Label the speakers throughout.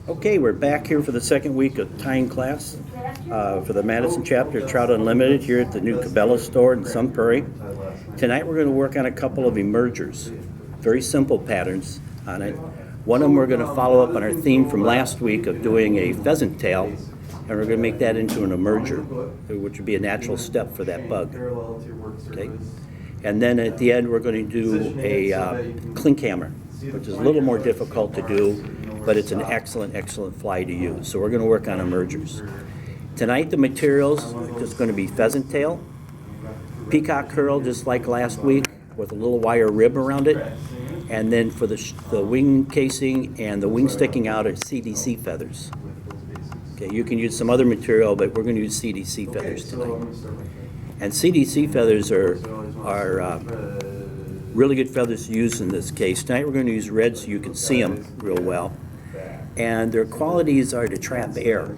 Speaker 1: Okay, we're back here for the second week of tying class for the Madison chapter of Trout Unlimited here at the new Cabela store in Sun Prairie. Tonight we're going to work on a couple of emergers, very simple patterns on it. One of them we're going to follow up on our theme from last week of doing a pheasant tail, and we're going to make that into an emerger, which would be a natural step for that bug. Okay, and then at the end we're going to do a clink hammer, which is a little more difficult to do, but it's an excellent fly to use. So we're going to work on emergers. Tonight the materials are just going to be pheasant tail, Peacock Herl just like last week with a little wire rib around it, and then for the wing casing and the wing sticking out are CDC feathers. Okay, you can use some other material, but we're going to use CDC feathers tonight. And CDC feathers are really good feathers to use in this case. Tonight we're going to use red so you can see them real well. And their qualities are to trap air.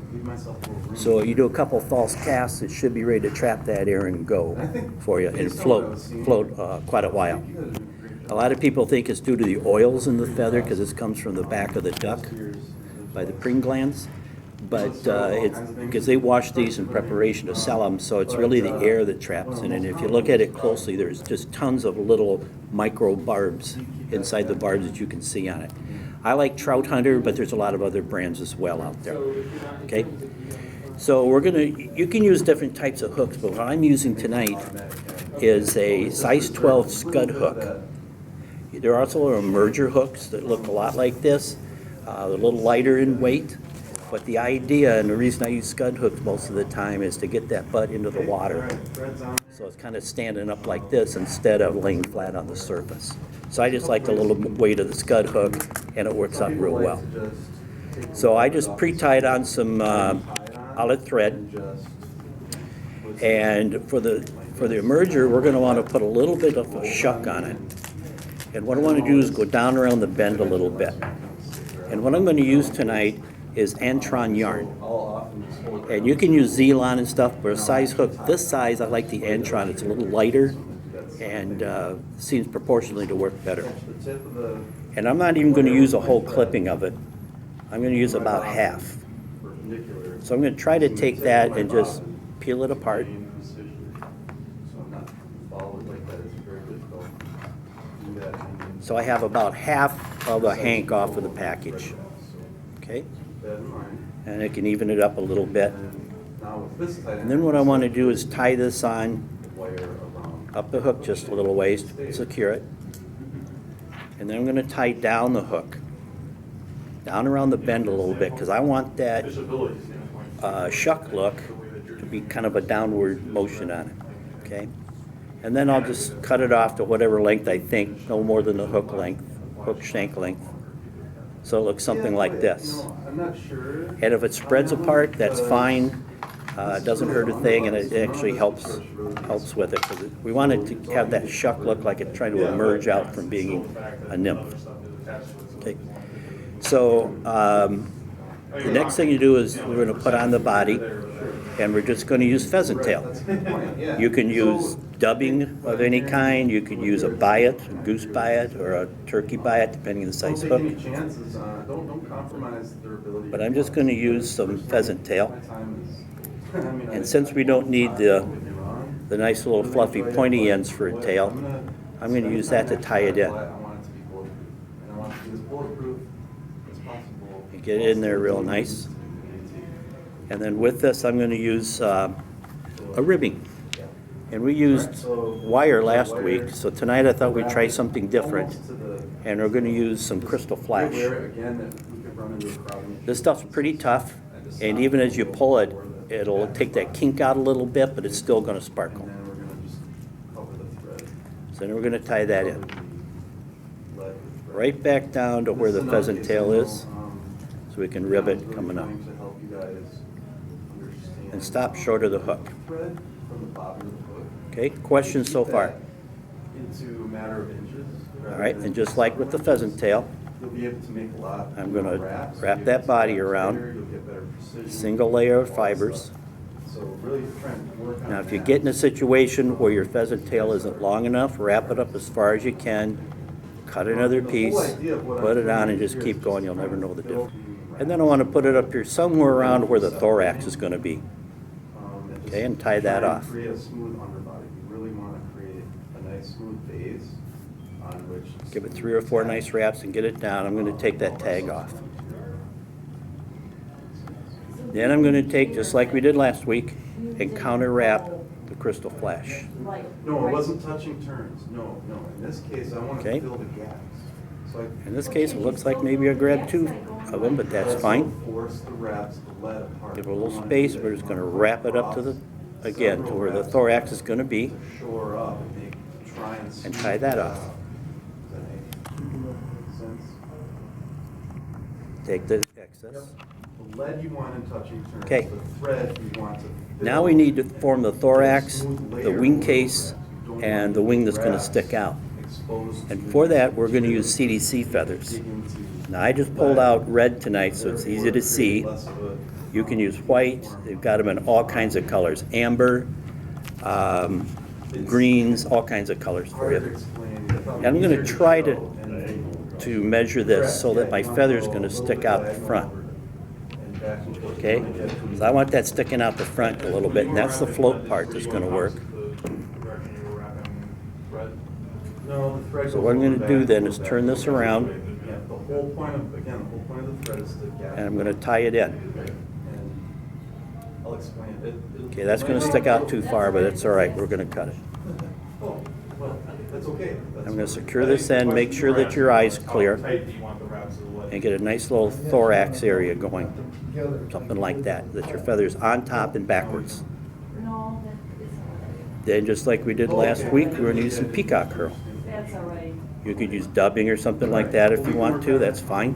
Speaker 1: So you do a couple false casts, it should be ready to trap that air and go for you and float quite a while. A lot of people think it's due to the oils in the feather because this comes from the back of the duck by the preen glands. But it's because they wash these in preparation to sell them, so it's really the air that traps in. And if you look at it closely, there's just tons of little micro barbs inside the barbs that you can see on it. I like Trout Hunter, but there's a lot of other brands as well out there. Okay, so you can use different types of hooks, but what I'm using tonight is a size 12 scud hook. There are also emerger hooks that look a lot like this. They're a little lighter in weight. But the idea, and the reason I use scud hooks most of the time, is to get that butt into the water. So it's kind of standing up like this instead of laying flat on the surface. So I just like the little weight of the scud hook, and it works out real well. So I just pre-tied on some olive thread. And for the emerger, we're going to want to put a little bit of a shuck on it. And what I want to do is go down around the bend a little bit. And what I'm going to use tonight is Antron yarn. And you can use Zelon and stuff, but a size hook this size, I like the Antron. It's a little lighter and seems proportionally to work better. And I'm not even going to use a whole clipping of it. I'm going to use about half. So I'm going to try to take that and just peel it apart. So I have about half of a hank off of the package. Okay? And I can even it up a little bit. And then what I want to do is tie this on up the hook just a little ways to secure it. And then I'm going to tie down the hook, down around the bend a little bit, because I want that shuck look to be kind of a downward motion on it. Okay? And then I'll just cut it off to whatever length I think, no more than the hook shank length. So it looks something like this. And if it spreads apart, that's fine. It doesn't hurt a thing, and it actually helps with it. Because we want it to have that shuck look like it's trying to emerge out from being a nymph. Okay. So the next thing you do is we're going to put on the body, and we're just going to use pheasant tail. You can use dubbing of any kind. You could use a biot, a goose biot, or a turkey biot, depending on the size hook. But I'm just going to use some pheasant tail. And since we don't need the nice little fluffy pointy ends for a tail, I'm going to use that to tie it in. You get it in there real nice. And then with this, I'm going to use a ribbing. And we used wire last week, so tonight I thought we'd try something different. And we're going to use some crystal flash. This stuff's pretty tough, and even as you pull it, it'll take that kink out a little bit, but it's still going to sparkle. So then we're going to tie that in. Right back down to where the pheasant tail is, so we can rib it coming up. And stop short of the hook. Okay, questions so far? All right, and just like with the pheasant tail, I'm going to wrap that body around, single layer of fibers. Now if you get in a situation where your pheasant tail isn't long enough, wrap it up as far as you can, cut another piece, put it on, and just keep going. You'll never know the difference. And then I want to put it up here somewhere around where the thorax is going to be. Okay, and tie that off.
Speaker 2: Create a smooth underbody. You really want to create a nice smooth base on which.
Speaker 1: Give it 3 or 4 nice wraps and get it down. I'm going to take that tag off. Then I'm going to take, just like we did last week, and counter wrap the crystal flash.
Speaker 2: No, it wasn't touching turns. No. In this case, I want to fill the gaps. So
Speaker 1: In this case, it looks like maybe I grabbed 2 of them, but that's fine.
Speaker 2: Force the wraps to let apart.
Speaker 1: Give it a little space. We're just going to wrap it up to the, again, to where the thorax is going to be,
Speaker 2: Shore up and try
Speaker 1: and tie that off.
Speaker 2: Does that make sense?
Speaker 1: Take the excess.
Speaker 2: The lead you want in touching turns.
Speaker 1: Okay.
Speaker 2: The thread you want to fill.
Speaker 1: Now we need to form the thorax, the wing case, and the wing that's going to stick out. And for that, we're going to use CDC feathers. Now, I just pulled out red tonight, so it's easy to see. You can use white. They've got them in all kinds of colors. Amber, greens, all kinds of colors for you. And I'm going to try to measure this so that my feather is going to stick out the front. Okay? So I want that sticking out the front a little bit, and that's the float part that's going to work. So what I'm going to do then is turn this around, and I'm going to tie it in. Okay, that's going to stick out too far, but it's all right. We're going to cut it. I'm going to secure this end, make sure that your eye's clear, and get a nice little thorax area going. Something like that, that your feather's on top and backwards. Then, just like we did last week, we're going to use some Peacock Herl. You could use dubbing or something like that if you want to, that's fine.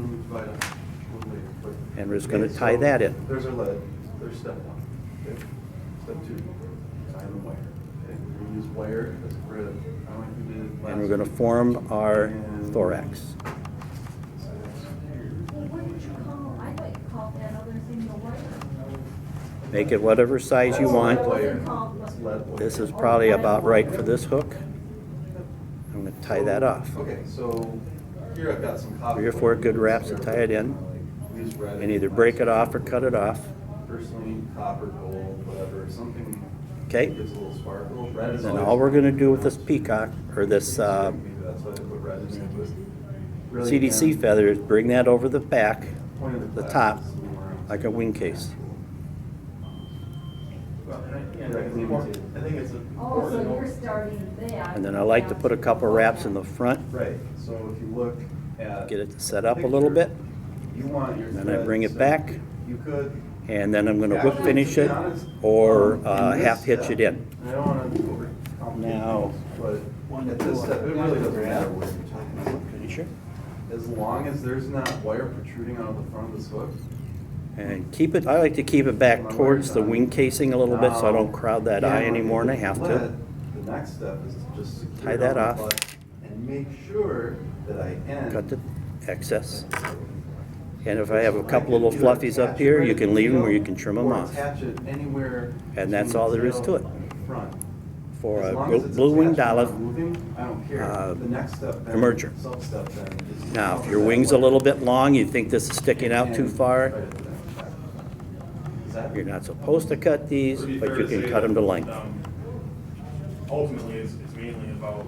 Speaker 1: And we're just going to tie that in.
Speaker 2: There's our lead. There's step 1. Okay. Step 2, tie the wire. Okay. We're going to use wire as a grid.
Speaker 1: And we're going to form our thorax. Make it whatever size you want. This is probably about right for this hook. I'm going to tie that off.
Speaker 2: Okay, so here I've got some copper.
Speaker 1: 3 or 4 good wraps to tie it in. And either break it off or cut it off.
Speaker 2: Personally, copper, gold, whatever, something
Speaker 1: Okay?
Speaker 2: gives a little sparkle. Red is
Speaker 1: Then all we're going to do with this peacock, or this CDC feather, is bring that over the back, the top, like a wing case.
Speaker 2: I think it's
Speaker 3: Oh, so you're starting that.
Speaker 1: And then I like to put a couple wraps in the front,
Speaker 2: right. So if you look at
Speaker 1: get it to set up a little bit,
Speaker 2: you want your
Speaker 1: then I bring it back,
Speaker 2: you could
Speaker 1: and then I'm going to whip finish it or half hitch it in.
Speaker 2: I don't want to overcomplicate
Speaker 1: Now,
Speaker 2: things, but at this step, it really doesn't matter where you're talking about.
Speaker 1: Pretty sure.
Speaker 2: As long as there's not wire protruding out of the front of this hook.
Speaker 1: And keep it, I like to keep it back towards the wing casing a little bit so I don't crowd that eye anymore, and I have to.
Speaker 2: The next step is to just secure
Speaker 1: Tie that
Speaker 2: it on
Speaker 1: off.
Speaker 2: the butt and make sure that I end.
Speaker 1: Cut the excess. And if I have a couple little fluffies up here, you can leave them or you can trim them
Speaker 2: Or
Speaker 1: off.
Speaker 2: attach it anywhere.
Speaker 1: And that's all there is to it.
Speaker 2: Front.
Speaker 1: For
Speaker 2: As
Speaker 1: a
Speaker 2: long as it's
Speaker 1: blue winged
Speaker 2: attached and
Speaker 1: olive
Speaker 2: not moving, I don't care. The next step then,
Speaker 1: emerger.
Speaker 2: sub-step then is-
Speaker 1: Now, if your wing's a little bit long, you think this is sticking out too far,
Speaker 2: Is that-
Speaker 1: you're not supposed to cut these, but you can cut them to length
Speaker 4: Ultimately, it's mainly about.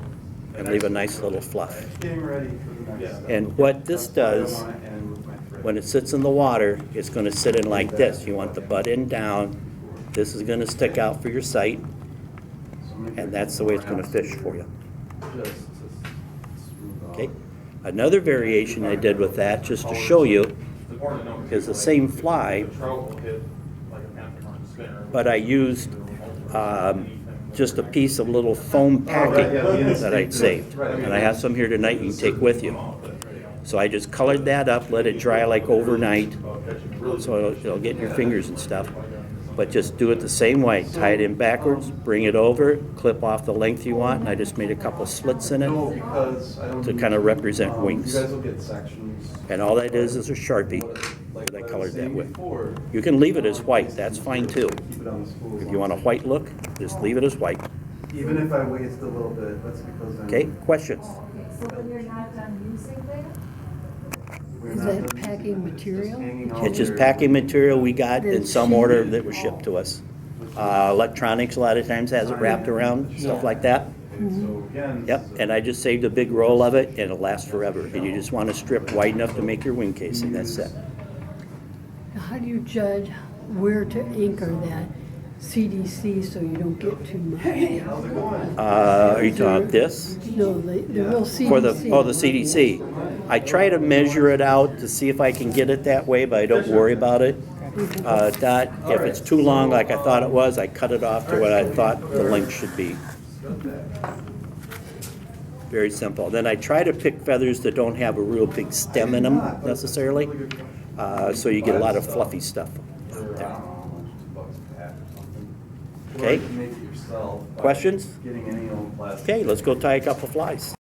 Speaker 1: and leave a nice little fluff.
Speaker 2: Getting ready for the next step.
Speaker 1: And what this
Speaker 2: That's
Speaker 1: does,
Speaker 2: why I wanna end with my thread.
Speaker 1: when it sits in the water, it's going to sit in like this. You want the butt end down. This is going to stick out for your sight, and that's the way it's going to fish for you.
Speaker 2: Just to smooth out.
Speaker 1: Okay? Another variation I did with that, just to show you,
Speaker 4: It's important to note,
Speaker 1: is the same fly,
Speaker 4: the trout will hit like a panther on the spinner.
Speaker 1: but I used just a piece of little foam packing that I'd saved. And I have some here tonight you can take with you. So I just colored that up, let it dry like overnight, so it'll get in your fingers and stuff. But just do it the same way. Tie it in backwards, bring it over, clip off the length you want, and I just made a couple slits in
Speaker 2: No,
Speaker 1: it
Speaker 2: because I don't.
Speaker 1: to kind of represent
Speaker 2: You
Speaker 1: wings.
Speaker 2: guys will get sections.
Speaker 1: And all that is a Sharpie
Speaker 2: Like
Speaker 1: that I
Speaker 2: was
Speaker 1: colored that
Speaker 2: saying
Speaker 1: with.
Speaker 2: before,
Speaker 1: You can leave it as white, that's fine too.
Speaker 2: keep it on the spool as
Speaker 1: If you want a
Speaker 2: long
Speaker 1: white look, just leave it as white.
Speaker 2: as- Even if I waste a little bit, that's because I'm.
Speaker 1: Okay, questions?
Speaker 3: Okay, so when you're not done using that,
Speaker 5: Is that packing material?
Speaker 1: It's just packing material we got in some order that was shipped to us. Electronics a lot of times has it wrapped around, stuff like that. Yep, and I just saved a big roll of it, and it'll last forever. And you just want a strip wide enough to make your wing casing, that's it.
Speaker 5: How do you judge where to anchor that CDC so you don't get too much?
Speaker 1: Are you talking about this?
Speaker 5: No, the real CDC.
Speaker 1: For the CDC. I try to measure it out to see if I can get it that way, but I don't worry about it. If it's too long like I thought it was, I cut it off to what I thought the length should be. Very simple. Then I try to pick feathers that don't have a real big stem in them necessarily, so you get a lot of fluffy stuff. Okay. Questions? Okay, let's go tie a couple flies.